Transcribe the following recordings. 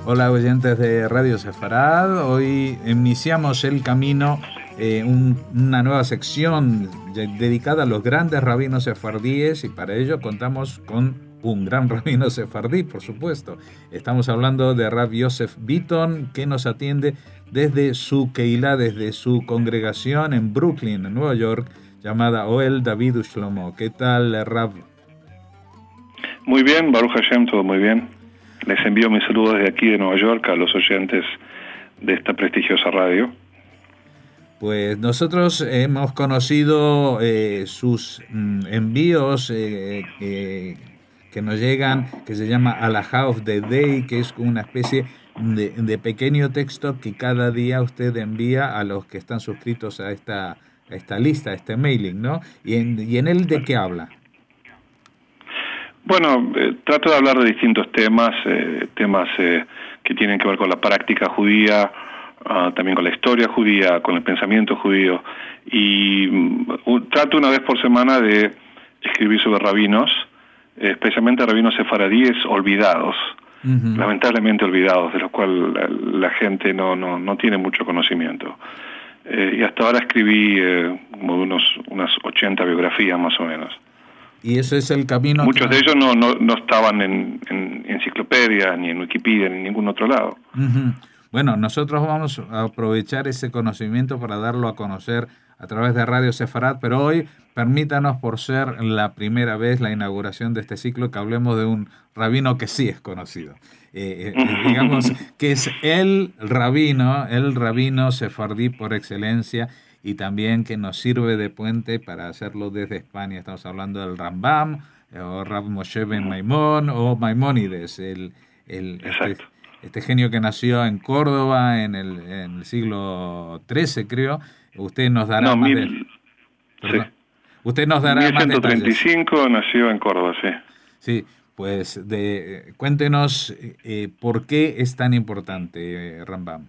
Hola oyentes de Radio Sefarad, hoy iniciamos el camino, una nueva sección dedicada a los grandes rabinos sefardíes y para ello contamos con un gran rabino sefardí, por supuesto. Estamos hablando de Rav Yosef Bitton, que nos atiende desde su Keilah, desde su congregación en Brooklyn, en Nueva York, llamada Ohel David Ushlomo. ¿Qué tal, Rav? Muy bien, Baruch Hashem, todo muy bien. Les envío mis saludos desde aquí de Nueva York a los oyentes de esta prestigiosa radio. Pues nosotros hemos conocido sus envíos que nos llegan, que se llama Alajá of the Day, que es una especie de pequeño texto que cada día usted envía a los que están suscritos a esta lista, a este mailing, ¿no? ¿Y en él de qué habla? Bueno, trato de hablar de distintos temas que tienen que ver con la práctica judía, también con la historia judía, con el pensamiento judío, y trato una vez por semana de escribir sobre rabinos, especialmente rabinos sefaradíes olvidados, lamentablemente olvidados, de los cuales la gente no tiene mucho conocimiento. Y hasta ahora escribí como unas 80 biografías más o menos. Y ese es el camino. Muchos de ellos no estaban en enciclopedia, ni en Wikipedia, ni en ningún otro lado. Uh-huh. Bueno, nosotros vamos a aprovechar ese conocimiento para darlo a conocer a través de Radio Sefarad, pero hoy permítanos, por ser la primera vez la inauguración de este ciclo, que hablemos de un rabino que sí es conocido. Digamos que es el rabino sefardí por excelencia, y también que nos sirve de puente para hacerlo desde España. Estamos hablando del Rambam, o Rav Moshe ben Maimón, o Maimónides, este genio que nació en Córdoba en el siglo XIII, creo. Usted nos dará más Usted nos dará más detalles. 1135 nació en Córdoba, sí. Sí, pues cuéntenos por qué es tan importante Rambam.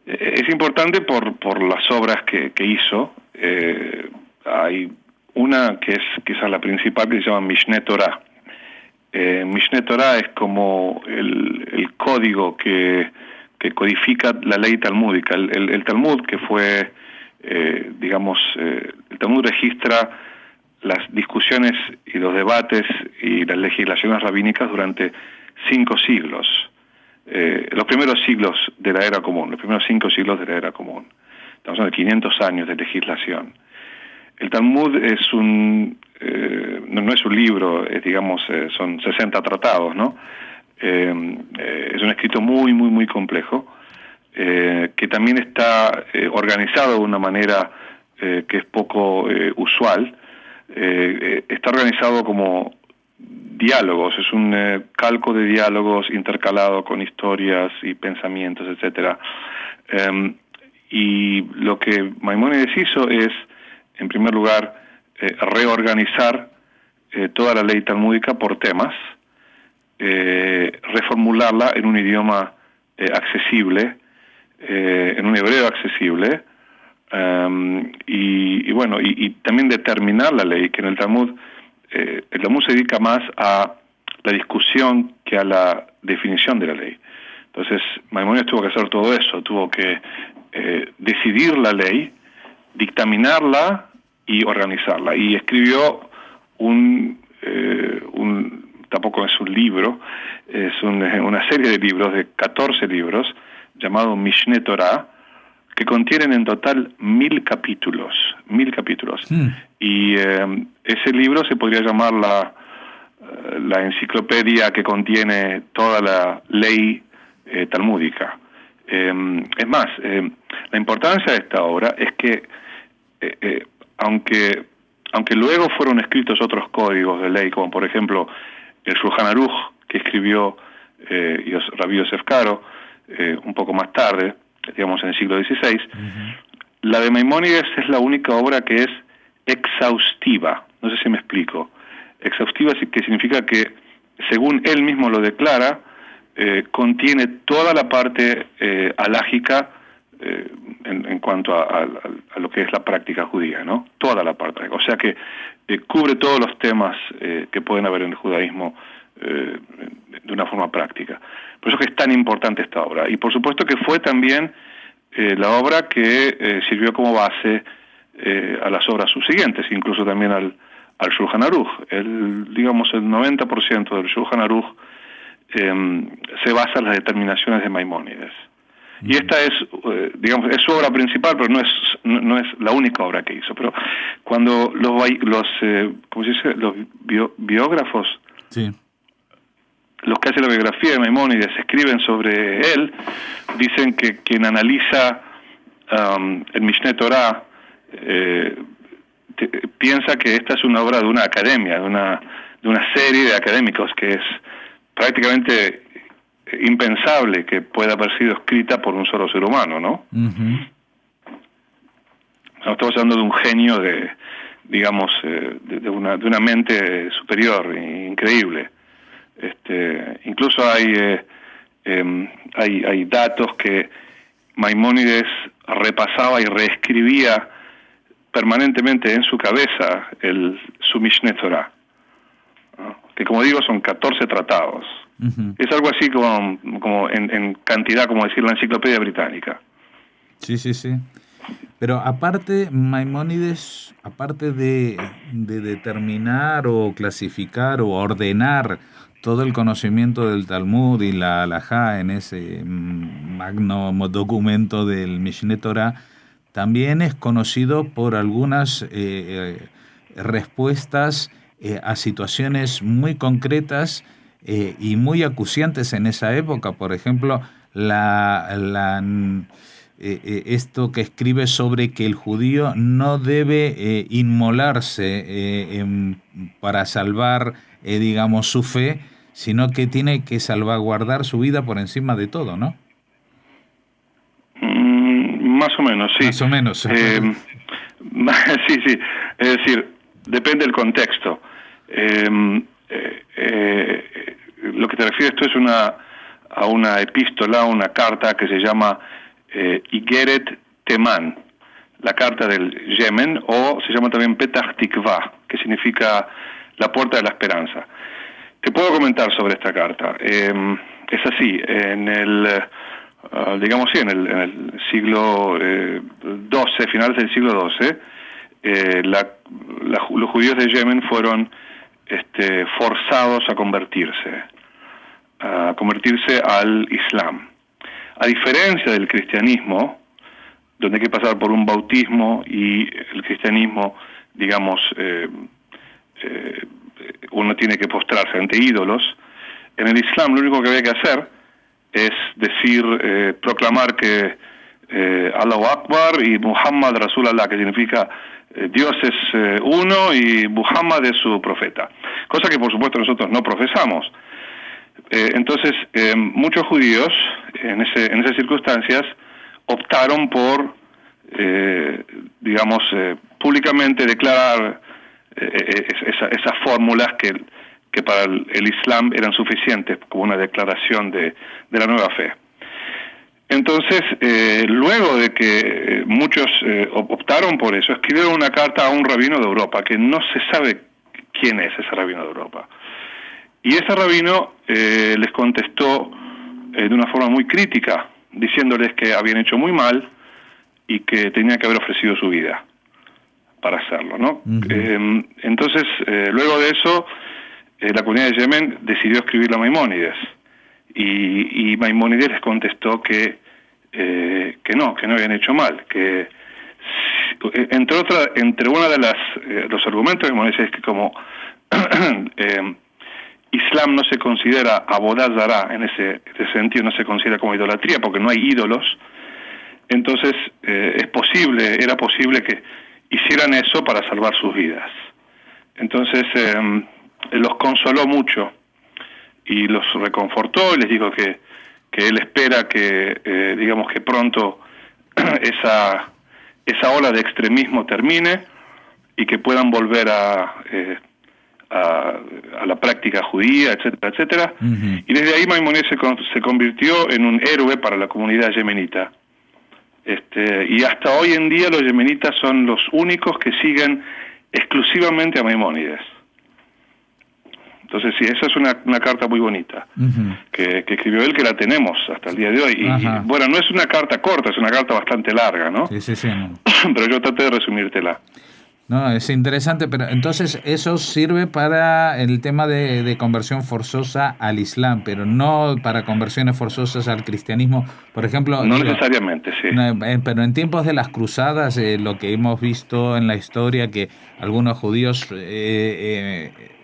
Es importante por las obras que hizo. Hay una que es quizás la principal, que se llama Mishneh Torah. Mishneh Torah es como el código que codifica la ley talmúdica. El Talmud, que fue, el Talmud registra las discusiones y los debates y las legislaciones rabínicas durante 5 siglos. Los primeros siglos de la era común, los primeros 5 siglos de la era común. Estamos hablando de 500 años de legislación. El Talmud es no es un libro, son 60 tratados, ¿no? Es un escrito muy, muy, muy complejo, que también está organizado de una manera que es poco usual. Está organizado como diálogos, es un calco de diálogos intercalado con historias y pensamientos, etcétera. Y lo que Maimónides hizo es, en primer lugar, reorganizar toda la ley talmúdica por temas, reformularla en un idioma accesible, en un hebreo accesible, y también determinar la ley, que en el Talmud se dedica más a la discusión que a la definición de la ley. Entonces, Maimónides tuvo que hacer todo eso, tuvo que decidir la ley, dictaminarla y organizarla. Y escribió tampoco es un libro, es una serie de libros, de 14 libros, llamado Mishneh Torah, que contienen en total 1000 capítulos. 1000 capítulos. Y ese libro se podría llamar la enciclopedia que contiene toda la ley talmúdica. Es más, la importancia de esta obra es que, aunque luego fueron escritos otros códigos de ley, como por ejemplo el Shulchan Aruch, que escribió Rabbi Yosef Karo un poco más tarde, digamos en el siglo XVI, la de Maimónides es la única obra que es exhaustiva. No sé si me explico. Exhaustiva, que significa que, según él mismo lo declara, contiene toda la parte halágica en cuanto a lo que es la práctica judía, ¿no? Toda la parte. O sea que cubre todos los temas que pueden haber en el judaísmo de una forma práctica. Por eso que es tan importante esta obra. Y por supuesto que fue también la obra que sirvió como base a las obras subsiguientes, incluso también al Shulchan Aruch. Digamos, el 90% del Shulchan Aruch se basa en las determinaciones de Maimónides. Y esta es, digamos, es su obra principal, pero no es la única obra que hizo. Pero cuando ¿cómo se dice? Los biógrafos, sí, los que hacen la biografía de Maimónides escriben sobre él, dicen que quien analiza el Mishneh Torah piensa que esta es una obra de una academia, de una serie de académicos, que es prácticamente impensable que pueda haber sido escrita por un solo ser humano, ¿no? Uh-huh. Estamos hablando de un genio digamos, de una mente superior, increíble. Incluso hay datos que Maimónides repasaba y reescribía permanentemente en su cabeza su Mishneh Torah, ¿no? Que, como digo, son 14 tratados. Uh-huh. Es algo así como en cantidad, como decir la Enciclopedia Británica. Sí, sí, sí. Pero aparte, Maimónides, aparte de determinar o clasificar o ordenar todo el conocimiento del Talmud y la Halajá en ese magno documento del Mishneh Torah, también es conocido por algunas respuestas a situaciones muy concretas y muy acuciantes en esa época. Por ejemplo, esto que escribe sobre que el judío no debe inmolarse para salvar, digamos, su fe, sino que tiene que salvaguardar su vida por encima de todo, ¿no? Más o menos, sí. Más o menos. Sí, sí. Es decir, depende del contexto. Lo que te refieres tú es a una epístola, una carta que se llama Igeret Temán, la carta del Yemen, o se llama también Petach Tikvah, que significa la puerta de la esperanza. Te puedo comentar sobre esta carta. Es así, en el siglo XII, finales del siglo XII, los judíos de Yemen fueron forzados a convertirse al Islam. A diferencia del cristianismo, donde hay que pasar por un bautismo, y el cristianismo, digamos, uno tiene que postrarse ante ídolos, en el Islam lo único que había que hacer es decir, proclamar que Allahu Akbar y Muhammad Rasul Allah, que significa Dios es uno y Muhammad es su profeta, cosa que por supuesto nosotros no profesamos. Entonces muchos judíos en esas circunstancias optaron por públicamente declarar esas fórmulas que para el Islam eran suficientes como una declaración de la nueva fe. Entonces, luego de que muchos optaron por eso, escribieron una carta a un rabino de Europa, que no se sabe quién es ese rabino de Europa. Y ese rabino les contestó de una forma muy crítica, diciéndoles que habían hecho muy mal y que tenían que haber ofrecido su vida para hacerlo, ¿no? Uh-huh. Entonces, luego de eso, la comunidad de Yemen decidió escribir a Maimónides. Y Maimónides les contestó que no habían hecho mal, que entre una de los argumentos de Maimónides es que como Islam no se considera Avodah Zará, en ese sentido no se considera como idolatría porque no hay ídolos, entonces era posible que hicieran eso para salvar sus vidas. Entonces los consoló mucho y los reconfortó y les dijo que él espera que que pronto esa ola de extremismo termine y que puedan volver a a la práctica judía, etcétera, etcétera. Y desde ahí Maimónides se convirtió en un héroe para la comunidad yemenita. Y hasta hoy en día los yemenitas son los únicos que siguen exclusivamente a Maimónides. Entonces sí, esa es una carta muy bonita que escribió él, que la tenemos hasta el día de hoy. Y bueno, no es una carta corta, es una carta bastante larga, ¿no? Sí. Pero yo traté de resumírtela. No, es interesante, pero entonces eso sirve para el tema de conversión forzosa al Islam, pero no para conversiones forzosas al cristianismo, por ejemplo. No necesariamente, sí. Pero en tiempos de las cruzadas, lo que hemos visto en la historia, que algunos judíos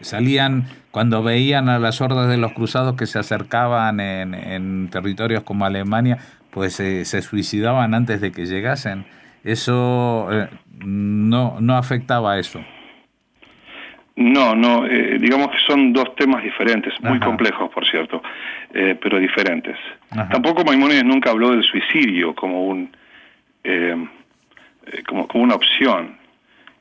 salían cuando veían a las hordas de los cruzados que se acercaban en territorios como Alemania, pues se suicidaban antes de que llegasen. Eso no afectaba a eso. No, digamos que son dos temas diferentes, muy complejos, por cierto, pero diferentes. Tampoco Maimónides nunca habló del suicidio como como una opción.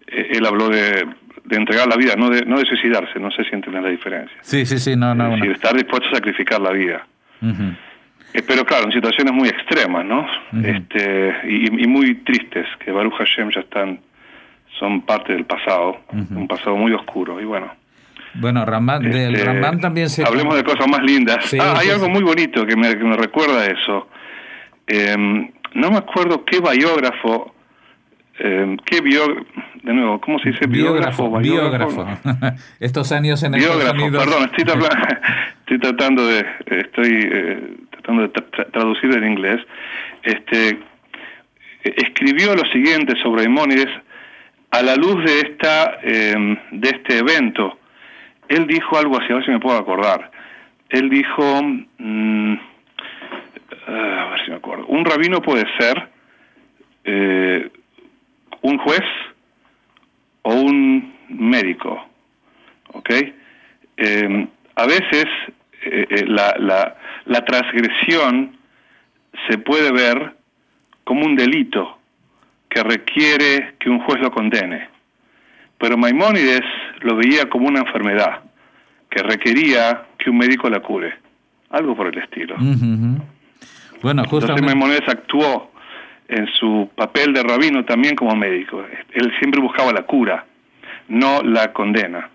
Él habló de entregar la vida, no de suicidarse. No sé si entienden la diferencia. Sí, no. Es decir, estar dispuesto a sacrificar la vida. Pero claro, en situaciones muy extremas, ¿no? Y muy tristes, que Baruch Hashem son parte del pasado, un pasado muy oscuro, y bueno. Bueno, del Rambam también se... Hablemos de cosas más lindas. Sí, hay algo muy bonito que me recuerda a eso. No me acuerdo qué biógrafo, de nuevo, ¿cómo se dice? Biógrafo. Estos años en Estados Unidos. Perdón, estoy tratando de traducir en inglés. Escribió lo siguiente sobre Maimónides a la luz de este evento. Él dijo algo así, a ver si me puedo acordar. Él dijo, a ver si me acuerdo, un rabino puede ser un juez o un médico, ¿ok? A veces la transgresión se puede ver como un delito que requiere que un juez lo condene. Pero Maimónides lo veía como una enfermedad que requería que un médico la cure. Algo por el estilo. Bueno, justamente... Entonces Maimónides actuó en su papel de rabino también como médico. Él siempre buscaba la cura, no la condena.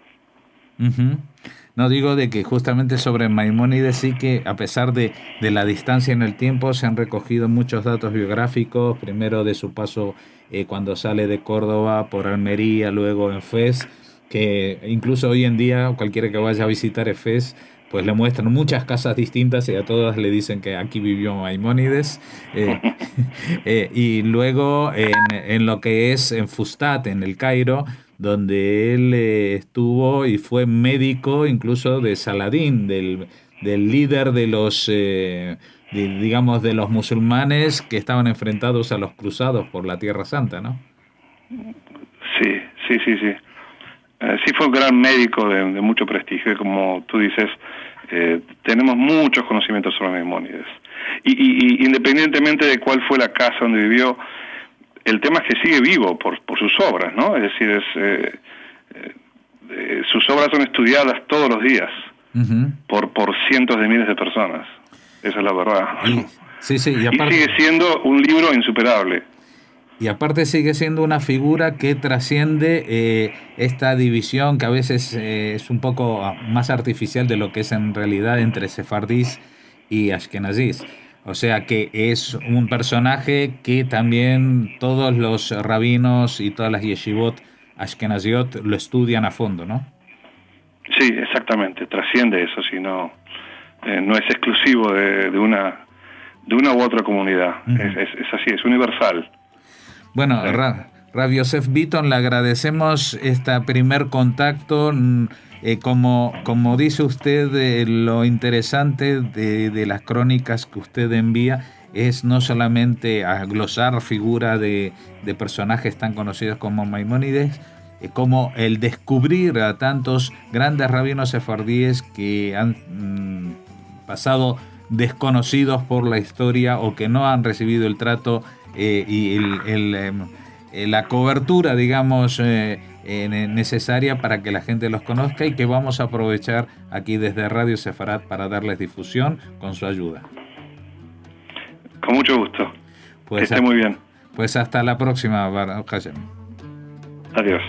No, digo de que justamente sobre Maimónides sí que a pesar de la distancia en el tiempo se han recogido muchos datos biográficos, primero de su paso cuando sale de Córdoba por Almería, luego en Fez, que incluso hoy en día cualquiera que vaya a visitar Fez pues le muestran muchas casas distintas y a todas le dicen que aquí vivió Maimónides. Y luego en lo que es en Fustat, en el Cairo, donde él estuvo y fue médico incluso de Saladín, del líder de los, digamos, de los musulmanes que estaban enfrentados a los cruzados por la Tierra Santa, ¿no? Sí. Sí fue un gran médico de mucho prestigio, como tú dices, tenemos muchos conocimientos sobre Maimónides. Y independientemente de cuál fue la casa donde vivió, el tema es que sigue vivo por sus obras, ¿no? Es decir, sus obras son estudiadas todos los días por cientos de miles de personas. Esa es la verdad. Sí, y aparte, y sigue siendo un libro insuperable. Y aparte sigue siendo una figura que trasciende esta división que a veces es un poco más artificial de lo que es en realidad entre sefardís y ashkenazís. O sea que es un personaje que también todos los rabinos y todas las yeshivot ashkenaziot lo estudian a fondo, ¿no? Sí, exactamente. Trasciende eso, no es exclusivo de una u otra comunidad. Es así, es universal. Bueno, Rav Yosef Bitton, le agradecemos este primer contacto. Como dice usted, lo interesante de las crónicas que usted envía es no solamente a glosar figura de personajes tan conocidos como Maimónides, como el descubrir a tantos grandes rabinos sefardíes que han pasado desconocidos por la historia o que no han recibido el trato y la cobertura, digamos, necesaria para que la gente los conozca y que vamos a aprovechar aquí desde Radio Sefarat para darles difusión con su ayuda. Con mucho gusto. Pues que esté muy bien. Pues hasta la próxima, Baruch Hashem. Adiós.